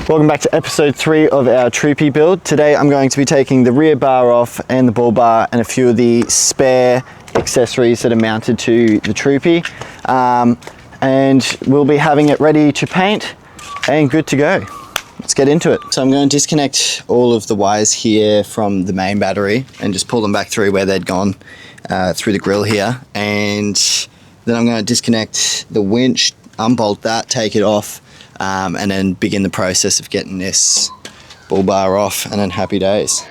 Welcome back to episode 3 of our Troopy build. Today I'm going to be taking the rear bar off and the bull bar and a few of the spare accessories that are mounted to the Troopy. And we'll be having it ready to paint and good to go. Let's get into it. So I'm going to disconnect all of the wires here from the main battery and just pull them back through where they'd gone through the grill here. And then I'm going to disconnect the winch, unbolt that, take it off, and then begin the process of getting this bull bar off, and then happy days.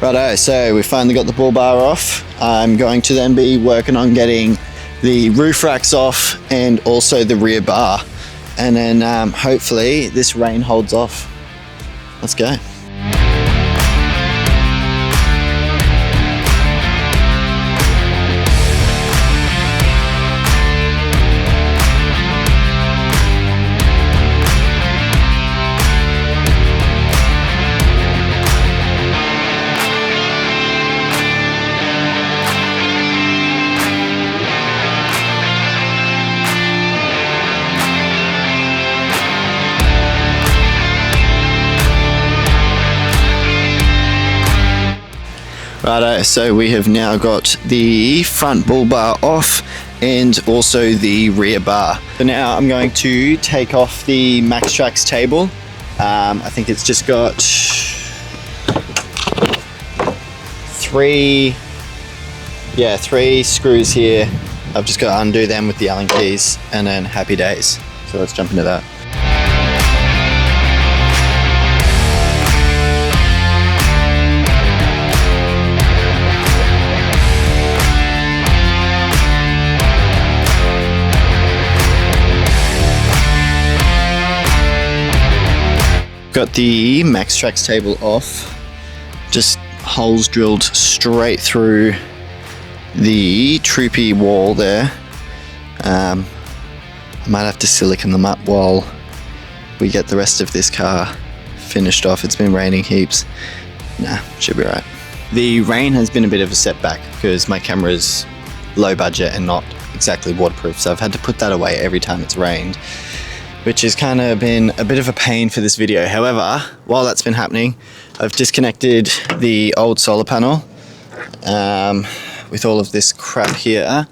Righto, so we finally got the bull bar off. I'm going to then be working on getting the roof racks off and also the rear bar. And then hopefully this rain holds off. Let's go. Righto, so we have now got the front bull bar off and also the rear bar. So now I'm going to take off the Maxtrax table. I think it's just got three screws here. I've just got to undo them with the Allen keys and then happy days. So let's jump into that. Got the Maxtrax table off, just holes drilled straight through the Troopy wall there. I might have to silicone them up while we get the rest of this car finished off. It's been raining heaps. Nah, should be right. The rain has been a bit of a setback because my camera is low budget and not exactly waterproof, so I've had to put that away every time it's rained, which has kind of been a bit of a pain for this video. However, while that's been happening, I've disconnected the old solar panel with all of this crap here,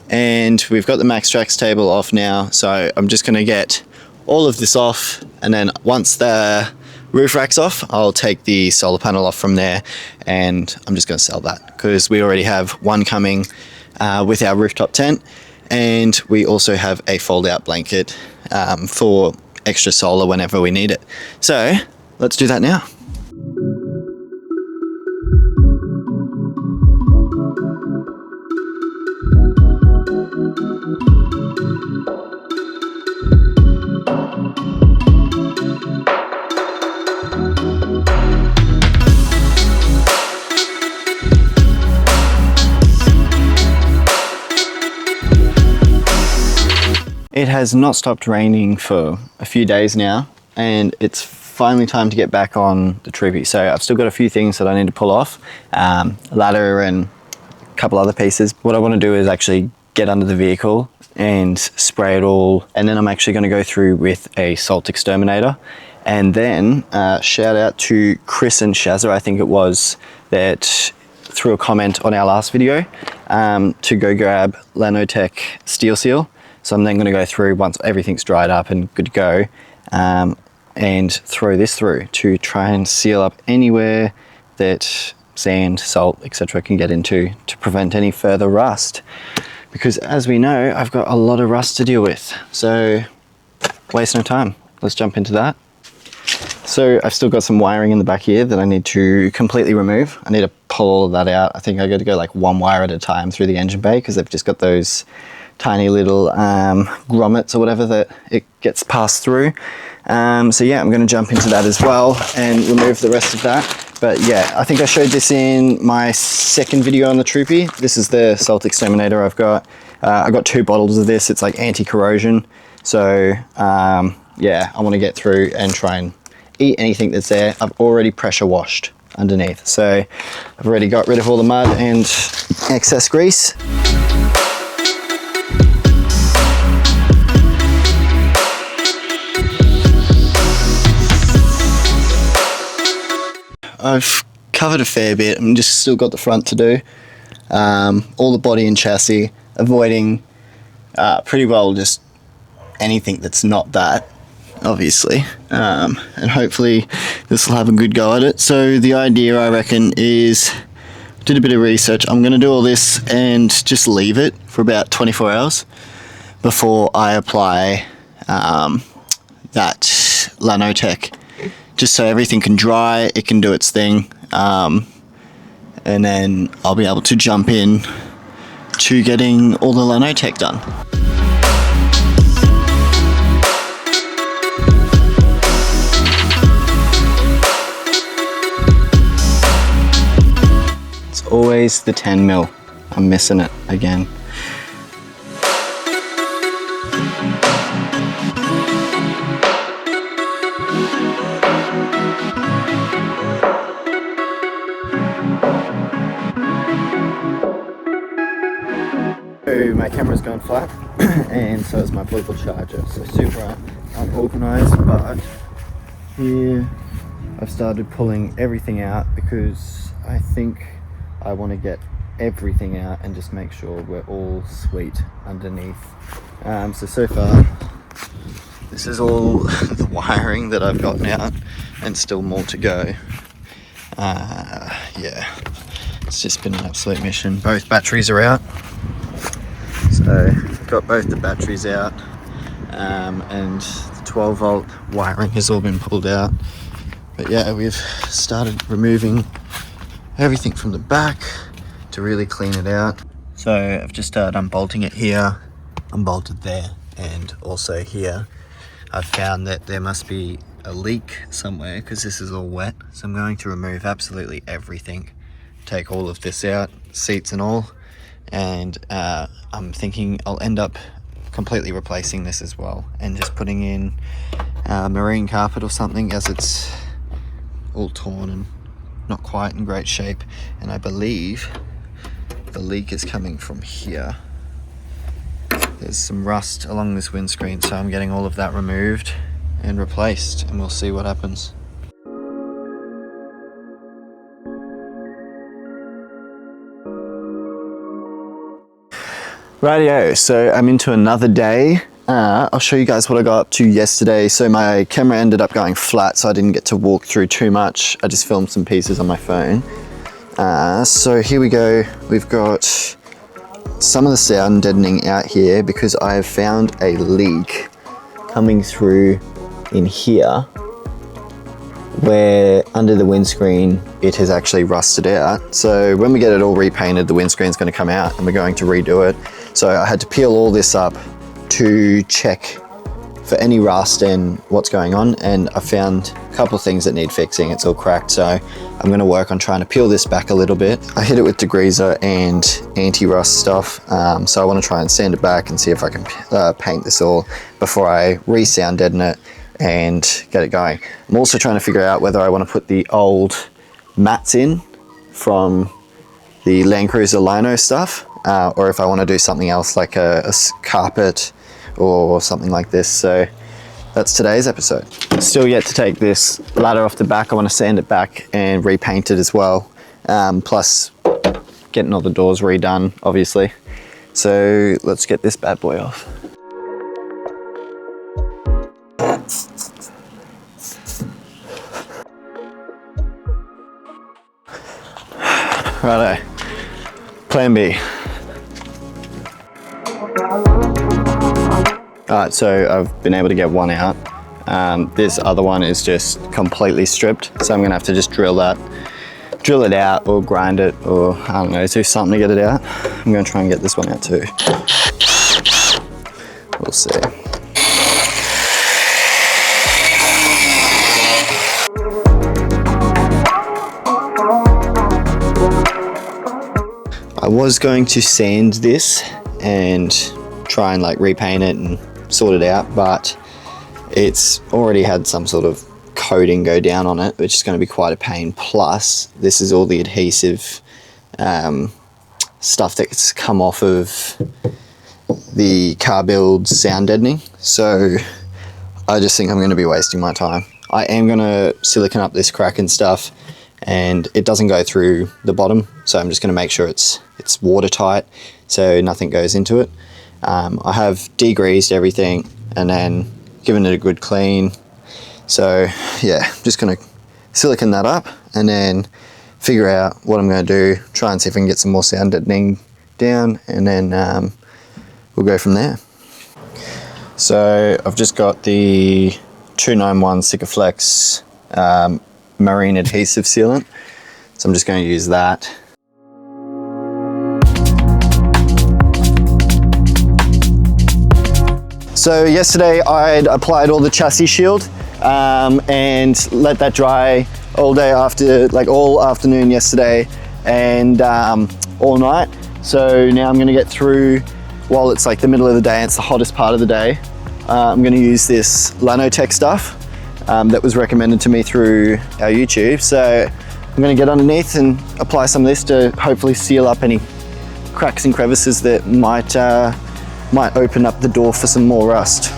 and we've got the Maxtrax table off now, so I'm just gonna get all of this off, and then once the roof rack's off, I'll take the solar panel off from there, and I'm just gonna sell that, because we already have one coming with our rooftop tent, and we also have a fold-out blanket for extra solar whenever we need it. So let's do that now. It has not stopped raining for a few days now, and it's finally time to get back on the Troopy. So I've still got a few things that I need to pull off, a ladder and a couple other pieces. What I want to do is actually get under the vehicle and spray it all, and then I'm actually going to go through with a salt exterminator. And then shout out to Chris and Shazza, I think it was, that threw a comment on our last video to go grab Lanotech Steel Seal. So I'm then going to go through once everything's dried up and good to go, and throw this through to try and seal up anywhere that sand, salt, etc. can get into to prevent any further rust. Because as we know, I've got a lot of rust to deal with. So waste no time. Let's jump into that. So I've still got some wiring in the back here that I need to completely remove. I need to pull all of that out. I think I got to go like one wire at a time through the engine bay because they've just got those tiny little grommets or whatever that it gets passed through. So yeah, I'm going to jump into that as well and remove the rest of that. But yeah, I think I showed this in my second video on the Troopy. This is the salt exterminator I've got. I got 2 bottles of this. It's like anti-corrosion. So yeah, I want to get through and try and eat anything that's there. I've already pressure washed underneath. So I've already got rid of all the mud and excess grease. I've covered a fair bit. I'm just still got the front to do. All the body and chassis, avoiding pretty well just anything that's not that, obviously. And hopefully this will have a good go at it. So the idea, I reckon, is did a bit of research. I'm going to do all this and just leave it for about 24 hours before I apply that Lanotech. Just so everything can dry, it can do its thing, and then I'll be able to jump in to getting all the Lanotech done. It's always the 10mm. I'm missing it again. So my camera's gone flat, and so is my portable charger. So super unorganized, but here I've started pulling everything out because I think I want to get everything out and just make sure we're all sweet underneath. So far, this is all the wiring that I've gotten out, and still more to go. Yeah, it's just been an absolute mission. Both batteries are out. So got both the batteries out, and the 12 volt wiring has all been pulled out. But yeah, we've started removing everything from the back to really clean it out. So I've just started unbolting it here, unbolted there, and also here. I've found that there must be a leak somewhere because this is all wet. So I'm going to remove absolutely everything, take all of this out, seats and all. And I'm thinking I'll end up completely replacing this as well and just putting in marine carpet or something, as it's all torn and not quite in great shape. And I believe the leak is coming from here. There's some rust along this windscreen, so I'm getting all of that removed and replaced, and we'll see what happens. Rightio, so I'm into another day. I'll show you guys what I got up to yesterday. So my camera ended up going flat, so I didn't get to walk through too much. I just filmed some pieces on my phone. So here we go. We've got some of the sound deadening out here because I have found a leak coming through in here, where under the windscreen it has actually rusted out. So when we get it all repainted, the windscreen's going to come out and we're going to redo it. So I had to peel all this up to check for any rust and what's going on, and I found a couple of things that need fixing. It's all cracked, so I'm going to work on trying to peel this back a little bit. I hit it with degreaser and anti-rust stuff, so I want to try and sand it back and see if I can paint this all before I re-sound deaden it and get it going. I'm also trying to figure out whether I want to put the old mats in from the Land Cruiser Lino stuff, or if I want to do something else like a carpet or something like this. So that's today's episode. Still yet to take this ladder off the back. I want to sand it back and repaint it as well, plus getting all the doors redone, obviously. So let's get this bad boy off. Righto, plan B. Alright, so I've been able to get one out. This other one is just completely stripped, so I'm gonna have to just drill it out or grind it, or I don't know, do something to get it out. I'm gonna try and get this one out too. We'll see. I was going to sand this and try and like repaint it and sort it out, but it's already had some sort of coating go down on it, which is going to be quite a pain. Plus, this is all the adhesive stuff that's come off of the car build sound deadening. So I just think I'm going to be wasting my time. I am going to silicone up this crack and stuff, and it doesn't go through the bottom, so I'm just going to make sure it's watertight so nothing goes into it. I have degreased everything and then given it a good clean. So yeah, just going to silicone that up and then figure out what I'm going to do, try and see if I can get some more sound deadening down, and then we'll go from there. So I've just got the 291 Sikaflex marine adhesive sealant, so I'm just going to use that. So yesterday I'd applied all the chassis shield and let that dry all day after, like all afternoon yesterday and all night. So now I'm going to get through, while it's like the middle of the day and it's the hottest part of the day, I'm going to use this Lanotech stuff that was recommended to me through our YouTube. So I'm going to get underneath and apply some of this to hopefully seal up any cracks and crevices that might open up the door for some more rust.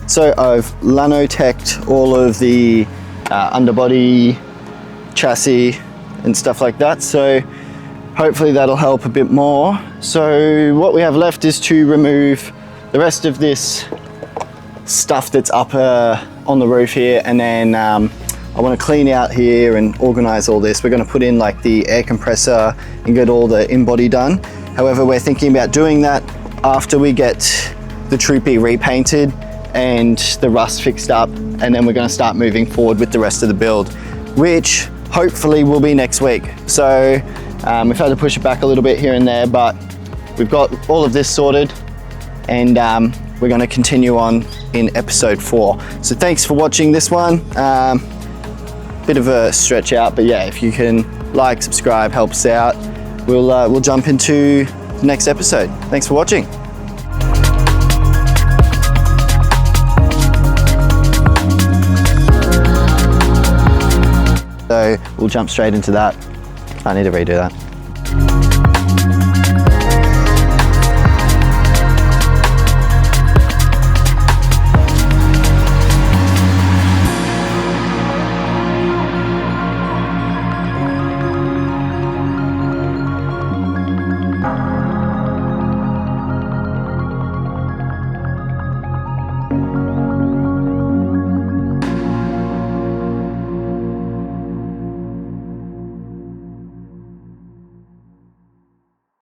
So I've Lanotech'd all of the underbody, chassis and stuff like that, so hopefully that'll help a bit more. So what we have left is to remove the rest of this stuff that's up on the roof here, and then I want to clean out here and organize all this. We're going to put in like the air compressor and get all the in-body done. However, we're thinking about doing that after we get the Troopy repainted and the rust fixed up, and then we're going to start moving forward with the rest of the build, which hopefully will be next week. So we've had to push it back a little bit here and there, but we've got all of this sorted, and we're going to continue on in episode 4. So thanks for watching this one. Bit of a stretch out, but yeah, if you can like, subscribe, help us out. We'll jump into the next episode. Thanks for watching. So we'll jump straight into that. I need to redo that.